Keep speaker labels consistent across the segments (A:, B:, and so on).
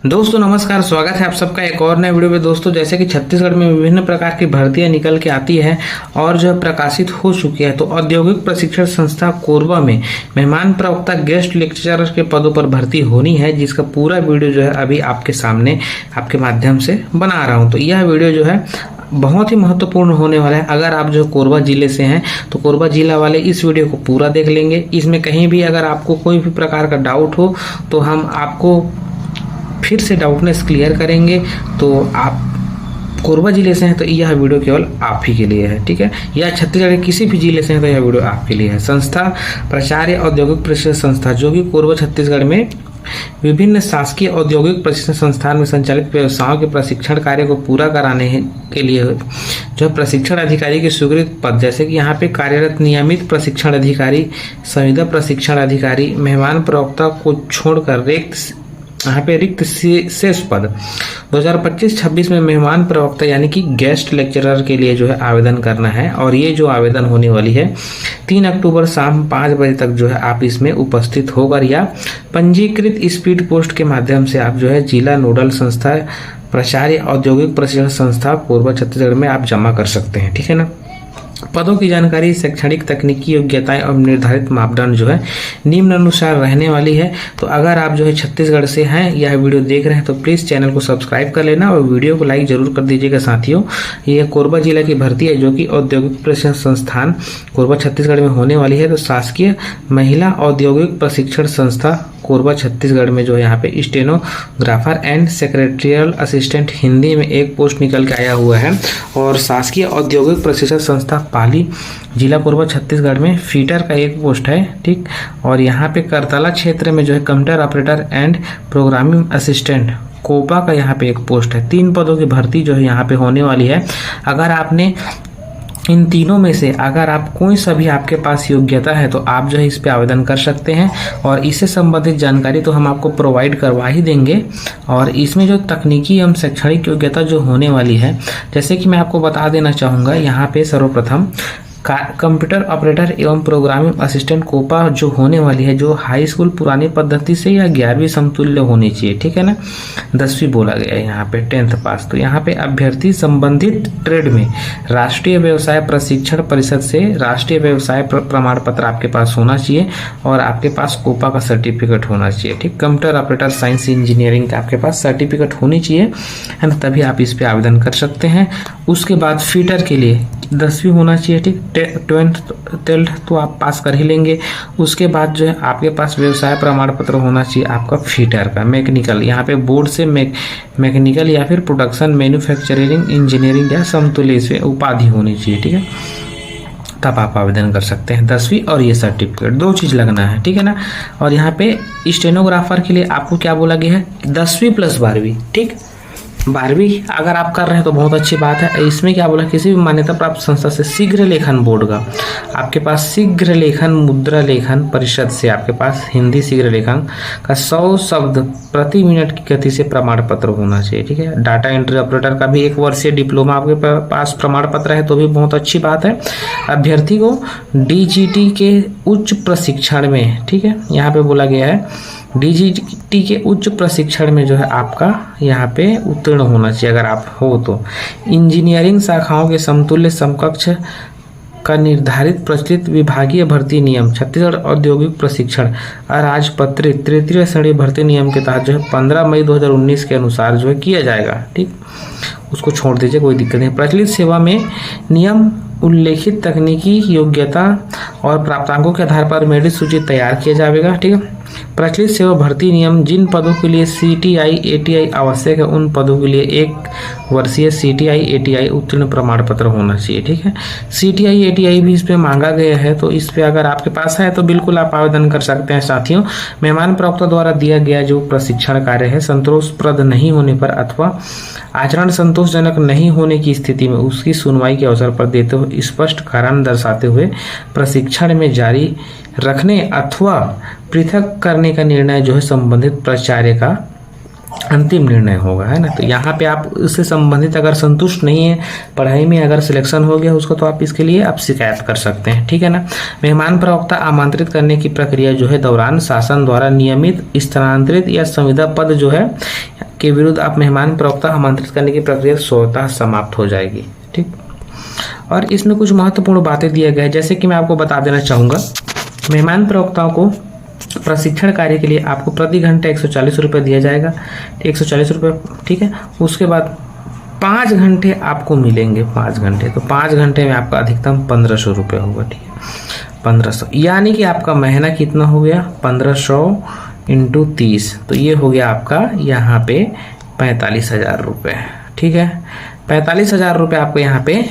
A: दोस्तों नमस्कार, स्वागत है आप सबका एक और नए वीडियो में। दोस्तों जैसे कि छत्तीसगढ़ में विभिन्न प्रकार की भर्तियां निकल के आती है और जो प्रकाशित हो चुकी है, तो औद्योगिक प्रशिक्षण संस्था कोरबा में मेहमान प्रवक्ता गेस्ट लेक्चरर के पदों पर भर्ती होनी है, जिसका पूरा वीडियो जो है अभी आपके सामने आपके माध्यम से बना रहा हूँ। तो यह वीडियो जो है बहुत ही महत्वपूर्ण होने वाला है। अगर आप जो कोरबा जिले से हैं तो कोरबा जिला वाले इस वीडियो को पूरा देख लेंगे। इसमें कहीं भी अगर आपको कोई भी प्रकार का डाउट हो तो हम आपको फिर से डाउटनेस क्लियर करेंगे। तो आप कोरबा जिले से हैं तो यह वीडियो केवल आप ही के लिए है, ठीक है। या छत्तीसगढ़ के किसी भी जिले से हैं तो यह वीडियो आपके लिए है। संस्था प्राचार्य औद्योगिक प्रशिक्षण संस्था, जो कि कोरबा छत्तीसगढ़ में विभिन्न शासकीय औद्योगिक प्रशिक्षण संस्थान में संचालित व्यवसायों के प्रशिक्षण कार्य को पूरा कराने के लिए जो प्रशिक्षण अधिकारी के स्वीकृत पद, जैसे कि यहाँ पे कार्यरत नियमित प्रशिक्षण अधिकारी, संविदा प्रशिक्षण अधिकारी, मेहमान प्रवक्ता को छोड़कर यहाँ पे रिक्त शेष पद 2025-26 में मेहमान प्रवक्ता यानी कि गेस्ट लेक्चरर के लिए जो है आवेदन करना है। और ये जो आवेदन होने वाली है 3 अक्टूबर शाम 5 बजे तक जो है आप इसमें उपस्थित होकर या पंजीकृत स्पीड पोस्ट के माध्यम से आप जो है जिला नोडल संस्था प्राचार्य औद्योगिक प्रशिक्षण संस्था कोरबा छत्तीसगढ़ में आप जमा कर सकते हैं, ठीक है ना। पदों की जानकारी, शैक्षणिक तकनीकी योग्यताएं और निर्धारित मापदंड जो है निम्न अनुसार रहने वाली है। तो अगर आप जो है छत्तीसगढ़ से हैं, यह वीडियो देख रहे हैं, तो प्लीज़ चैनल को सब्सक्राइब कर लेना और वीडियो को लाइक जरूर कर दीजिएगा साथियों। ये कोरबा जिला की भर्ती है जो कि औद्योगिक प्रशिक्षण संस्थान कोरबा छत्तीसगढ़ में होने वाली है। तो शासकीय महिला औद्योगिक प्रशिक्षण संस्था कोरबा छत्तीसगढ़ में जो है यहाँ पे stenographer and secretarial assistant Hindi में एक पोस्ट निकल के आया हुआ है। और शासकीय औद्योगिक प्रशिक्षण संस्था पाली जिला कोरबा छत्तीसगढ़ में फीटर का एक पोस्ट है, ठीक। और यहाँ पे करतला क्षेत्र में जो है computer operator and programming assistant COPA का यहाँ पे एक पोस्ट है। 3 पदों की भर्ती जो है यहाँ पे होने वाली है। अगर आपने इन तीनों में से अगर आप कोई सा भी आपके पास योग्यता है तो आप जो है इस पे आवेदन कर सकते हैं। और इससे संबंधित जानकारी तो हम आपको प्रोवाइड करवा ही देंगे। और इसमें जो तकनीकी एवं शैक्षणिक योग्यता जो होने वाली है, जैसे कि मैं आपको बता देना चाहूँगा, यहाँ पे सर्वप्रथम कंप्यूटर ऑपरेटर एवं प्रोग्रामिंग असिस्टेंट कोपा जो होने वाली है, जो हाई स्कूल पुरानी पद्धति से या 11वीं समतुल्य होनी चाहिए, ठीक है ना। 10वीं बोला गया है यहाँ पे, 10th पास। तो यहाँ पे अभ्यर्थी संबंधित ट्रेड में राष्ट्रीय व्यवसाय प्रशिक्षण परिषद से राष्ट्रीय व्यवसाय प्रमाण पत्र आपके पास होना चाहिए और आपके पास कोपा का सर्टिफिकेट होना चाहिए, ठीक। कंप्यूटर ऑपरेटर साइंस इंजीनियरिंग का आपके पास सर्टिफिकेट होनी चाहिए, है ना, तभी आप इस पे आवेदन कर सकते हैं। उसके बाद फीटर के लिए 10वीं होना चाहिए, ठीक। 12th तो आप पास कर ही लेंगे। उसके बाद जो है आपके पास व्यवसाय प्रमाण पत्र होना चाहिए आपका फीटर का। मैकेनिकल, यहाँ पे बोर्ड से मैकेनिकल या फिर प्रोडक्शन मैन्युफैक्चरिंग इंजीनियरिंग या समतुल्य इसमें उपाधि होनी चाहिए, ठीक है, तब आप आवेदन कर सकते हैं। 10वीं और ये सर्टिफिकेट 2 चीज़ लगना है, ठीक है ना। और यहाँ पे स्टेनोग्राफर के लिए आपको क्या बोला गया है, 10वीं प्लस 12वीं, ठीक। 12वीं अगर आप कर रहे हैं तो बहुत अच्छी बात है। इसमें क्या बोला, किसी भी मान्यता प्राप्त संस्था से शीघ्र लेखन बोर्ड का आपके पास शीघ्र लेखन मुद्रा लेखन परिषद से आपके पास हिंदी शीघ्र लेखन का 100 शब्द प्रति मिनट की गति से प्रमाण पत्र होना चाहिए, ठीक है। डाटा एंट्री ऑपरेटर का भी 1 वर्षीय डिप्लोमा आपके पास प्रमाण पत्र है तो भी बहुत अच्छी बात है। अभ्यर्थी को डीजीटी के उच्च प्रशिक्षण में, ठीक है, यहाँ पे बोला गया है डीजीटी के उच्च प्रशिक्षण में जो है आपका यहाँ पे उत्तीर्ण होना चाहिए अगर आप हो तो। इंजीनियरिंग शाखाओं के समतुल्य समकक्ष का निर्धारित प्रचलित विभागीय भर्ती नियम छत्तीसगढ़ औद्योगिक प्रशिक्षण अराजपत्रित तृतीय श्रेणी भर्ती नियम के तहत जो है 15 मई 2019 के अनुसार जो है किया जाएगा, ठीक। उसको छोड़ दीजिए, कोई दिक्कत नहीं। प्रचलित सेवा में नियम उल्लेखित तकनीकी योग्यता और प्राप्तांकों के आधार पर मेरिट सूची तैयार किया जाएगा, ठीक है। प्रचलित सेवा भर्ती नियम, जिन पदों के लिए CTI ATI आवश्यक है उन पदों के लिए 1 वर्षीय CTI ATI उत्तीर्ण प्रमाण पत्र होना चाहिए, ठीक है। CTI ATI भी इस पे मांगा गया है, तो इस पे अगर आपके पास है तो बिल्कुल आप आवेदन कर सकते हैं साथियों। मेहमान प्रवक्ता द्वारा दिया गया जो प्रशिक्षण कार्य है संतोषप्रद नहीं होने पर अथवा आचरण संतोषजनक नहीं होने की स्थिति में उसकी सुनवाई के अवसर पर देते हुए स्पष्ट कारण दर्शाते हुए प्रशिक्षण में जारी रखने अथवा पृथक करने का निर्णय जो है संबंधित प्राचार्य का अंतिम निर्णय होगा, है ना। तो यहाँ पे आप उससे संबंधित अगर संतुष्ट नहीं है, पढ़ाई में अगर सिलेक्शन हो गया उसको, तो आप इसके लिए आप शिकायत कर सकते हैं, ठीक है ना। मेहमान प्रवक्ता आमंत्रित करने की प्रक्रिया जो है दौरान शासन द्वारा नियमित स्थानांतरित या संविदा पद जो है के विरुद्ध आप मेहमान प्रवक्ता आमंत्रित करने की प्रक्रिया स्वतः समाप्त हो जाएगी। ठीक, और इसमें कुछ महत्वपूर्ण बातें दिए गए, जैसे कि मैं आपको बता देना चाहूँगा, मेहमान प्रवक्ताओं को प्रशिक्षण कार्य के लिए आपको प्रति घंटे 140 रुपये दिया जाएगा, 140 रुपये। ठीक है, उसके बाद 5 घंटे आपको मिलेंगे, 5 घंटे, तो 5 घंटे में आपका अधिकतम 1500 रुपये होगा। ठीक है, 1500, यानी कि आपका महीना कितना हो गया, 1500 इंटू 30, तो ये हो गया आपका यहाँ पे 45,000 रुपये। ठीक है, 45,000 रुपये आपको यहाँ पे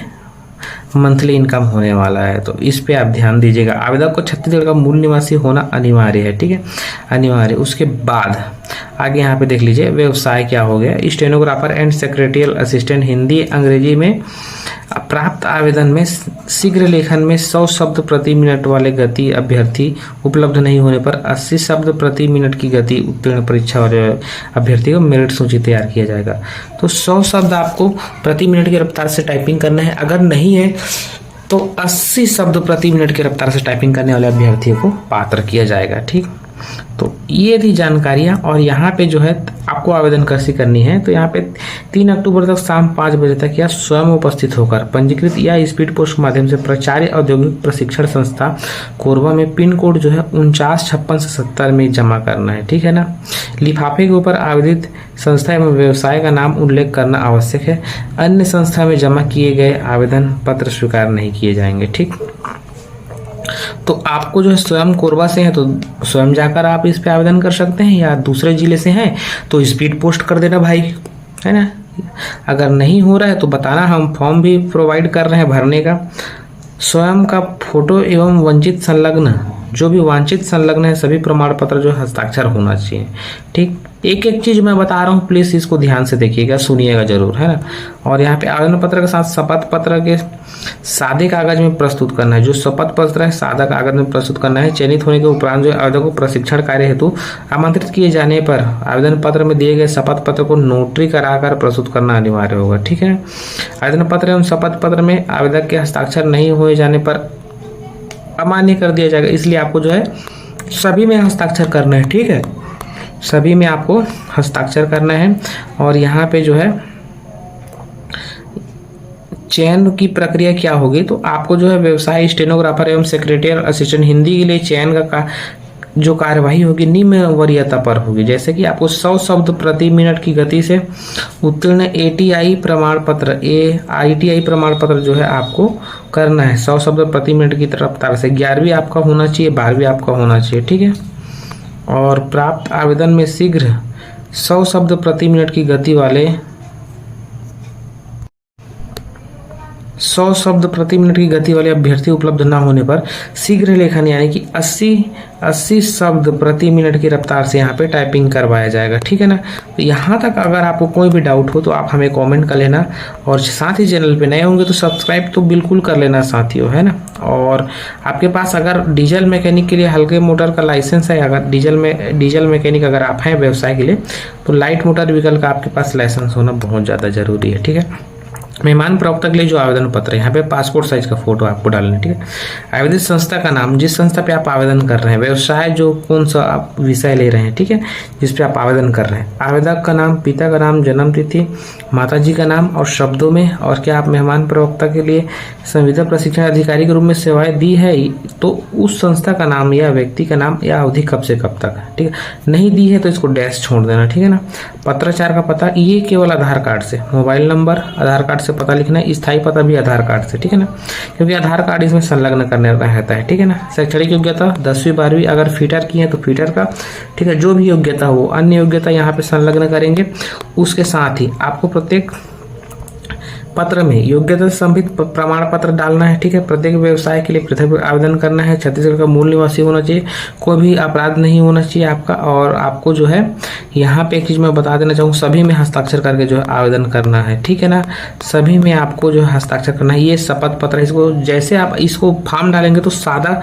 A: मंथली इनकम होने वाला है, तो इस पे आप ध्यान दीजिएगा। आवेदक को छत्तीसगढ़ का मूल निवासी होना अनिवार्य है। ठीक है, अनिवार्य। उसके बाद आगे यहाँ पे देख लीजिए, व्यवसाय क्या हो गया, stenographer and secretarial assistant, Hindi अंग्रेजी में प्राप्त आवेदन में शीघ्र लेखन में 100 शब्द प्रति मिनट वाले गति अभ्यर्थी उपलब्ध नहीं होने पर 80 शब्द प्रति मिनट की गति उत्तीर्ण परीक्षा वाले अभ्यर्थी को मेरिट सूची तैयार किया जाएगा। तो 100 शब्द आपको प्रति मिनट की रफ्तार से टाइपिंग करना है, अगर नहीं है तो 80 शब्द प्रति मिनट की रफ्तार से टाइपिंग करने वाले अभ्यर्थियों को पात्र किया जाएगा। ठीक, तो ये थी जानकारियाँ। और यहाँ पे जो है आपको आवेदन कैसे करनी है, तो यहाँ पे 3 अक्टूबर तक शाम 5 बजे तक या स्वयं उपस्थित होकर पंजीकृत या स्पीड पोस्ट माध्यम से प्राचार्य औद्योगिक प्रशिक्षण संस्था कोरबा में पिन कोड जो है 495670 में जमा करना है। ठीक है ना, लिफाफे के ऊपर आवेदित संस्था एवं व्यवसाय का नाम उल्लेख करना आवश्यक है। अन्य संस्था में जमा किए गए आवेदन पत्र स्वीकार नहीं किए जाएंगे। ठीक, तो आपको जो है स्वयं कोरबा से है तो स्वयं जाकर आप इस पे आवेदन कर सकते हैं, या दूसरे जिले से हैं तो स्पीड पोस्ट कर देना भाई, है ना। अगर नहीं हो रहा है तो बताना, हम फॉर्म भी प्रोवाइड कर रहे हैं भरने का। स्वयं का फोटो एवं वंचित संलग्न, जो भी वांछित संलग्न है सभी प्रमाण पत्र जो हस्ताक्षर होना चाहिए। ठीक, एक एक चीज मैं बता रहा हूँ, प्लीज इसको ध्यान से देखिएगा, सुनिएगा जरूर, है ना। और यहाँ पे आवेदन पत्र के साथ शपथ पत्र के सादे कागज में प्रस्तुत करना है। जो शपथ पत्र है सादा कागज में प्रस्तुत करना है। चयनित होने के उपरांत जो आवेदक को प्रशिक्षण कार्य हेतु आमंत्रित किए जाने पर आवेदन पत्र में दिए गए शपथ पत्र को नोटरी कराकर प्रस्तुत करना अनिवार्य होगा। ठीक है, आवेदन पत्र एवं शपथ पत्र में आवेदक के हस्ताक्षर नहीं हो जाने पर अमान्य कर दिया जाएगा, इसलिए आपको जो है सभी में हस्ताक्षर करना है। ठीक है, सभी में आपको हस्ताक्षर करना है। और यहाँ पे जो है चयन की प्रक्रिया क्या होगी, तो आपको जो है व्यवसाय स्टेनोग्राफर एवं सेक्रेटरियल असिस्टेंट हिंदी के लिए चयन का जो कार्यवाही होगी निम्न वरीयता पर होगी, जैसे कि आपको 100 शब्द प्रति मिनट की गति से उत्तीर्ण ATI प्रमाण पत्र, ITI प्रमाण पत्र जो है आपको करना है 100 शब्द प्रति मिनट की रफ्तार से। 11वीं आपका होना चाहिए, 12वीं आपका होना चाहिए। ठीक है, और प्राप्त आवेदन में शीघ्र 100 शब्द प्रति मिनट की गति वाले 100 शब्द प्रति मिनट की गति वाले अभ्यर्थी उपलब्ध न होने पर शीघ्र लेखन यानी कि 80 शब्द प्रति मिनट की रफ्तार से यहाँ पे टाइपिंग करवाया जाएगा। ठीक है ना, तो यहाँ तक अगर आपको कोई भी डाउट हो तो आप हमें कमेंट कर लेना, और साथ ही चैनल पे नए होंगे तो सब्सक्राइब तो बिल्कुल कर लेना साथियों, है ना। और आपके पास अगर डीजल मैकेनिक के लिए हल्के मोटर का लाइसेंस है, अगर डीजल मैकेनिक अगर आप हैं व्यवसाय के लिए, तो लाइट मोटर व्हीकल का आपके पास लाइसेंस होना बहुत ज़्यादा जरूरी है। ठीक है, मेहमान प्रवक्ता के लिए जो आवेदन पत्र है यहाँ पे पासपोर्ट साइज का फोटो आपको डालना है। ठीक है, आवेदित संस्था का नाम, जिस संस्था पे आप आवेदन कर रहे हैं, व्यवसाय जो कौन सा आप विषय ले रहे हैं, ठीक है, जिस पे आप आवेदन कर रहे हैं, आवेदक का नाम, पिता का नाम, जन्म तिथि, माताजी का नाम, और शब्दों में, और क्या आप मेहमान प्रवक्ता के लिए संविदा प्रशिक्षण अधिकारी के रूप में सेवाएं दी है तो उस संस्था का नाम या व्यक्ति का नाम या अवधि कब से कब तक है। ठीक है, नहीं दी है तो इसको डैश छोड़ देना। ठीक है ना, पत्राचार का पता ये केवल आधार कार्ड से, मोबाइल नंबर आधार कार्ड से पता लिखना है, स्थायी पता भी आधार कार्ड से। ठीक है ना, क्योंकि आधार कार्ड इसमें संलग्न करने रहता है। ठीक है ना, शैक्षणिक योग्यता 10वीं 12वीं, अगर फीटर की है तो फीटर का। ठीक है, जो भी योग्यता हो, अन्य योग्यता यहाँ पे संलग्न करेंगे। उसके साथ ही आपको प्रत्येक पत्र में योग्यता संबंधित प्रमाण पत्र डालना है। ठीक है, प्रत्येक व्यवसाय के लिए पृथक आवेदन करना है। छत्तीसगढ़ का मूल निवासी होना चाहिए, कोई भी अपराध नहीं होना चाहिए आपका। और आपको जो है यहाँ पे एक चीज मैं बता देना चाहूँ, सभी में हस्ताक्षर करके जो है आवेदन करना है। ठीक है ना, सभी में आपको जो है हस्ताक्षर करना है। ये शपथ पत्र, इसको जैसे आप इसको फॉर्म डालेंगे तो सादा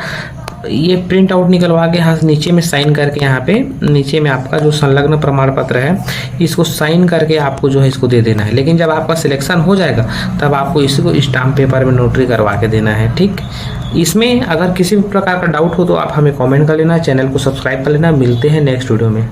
A: ये प्रिंट आउट निकलवा के हाँ नीचे में साइन करके, यहाँ पे नीचे में आपका जो संलग्न प्रमाण पत्र है इसको साइन करके आपको जो है इसको दे देना है। लेकिन जब आपका सिलेक्शन हो जाएगा तब आपको इसको स्टाम्प पेपर में नोटरी करवा के देना है। ठीक, इसमें अगर किसी भी प्रकार का डाउट हो तो आप हमें कमेंट कर लेना, चैनल को सब्सक्राइब कर लेना। मिलते हैं नेक्स्ट वीडियो में।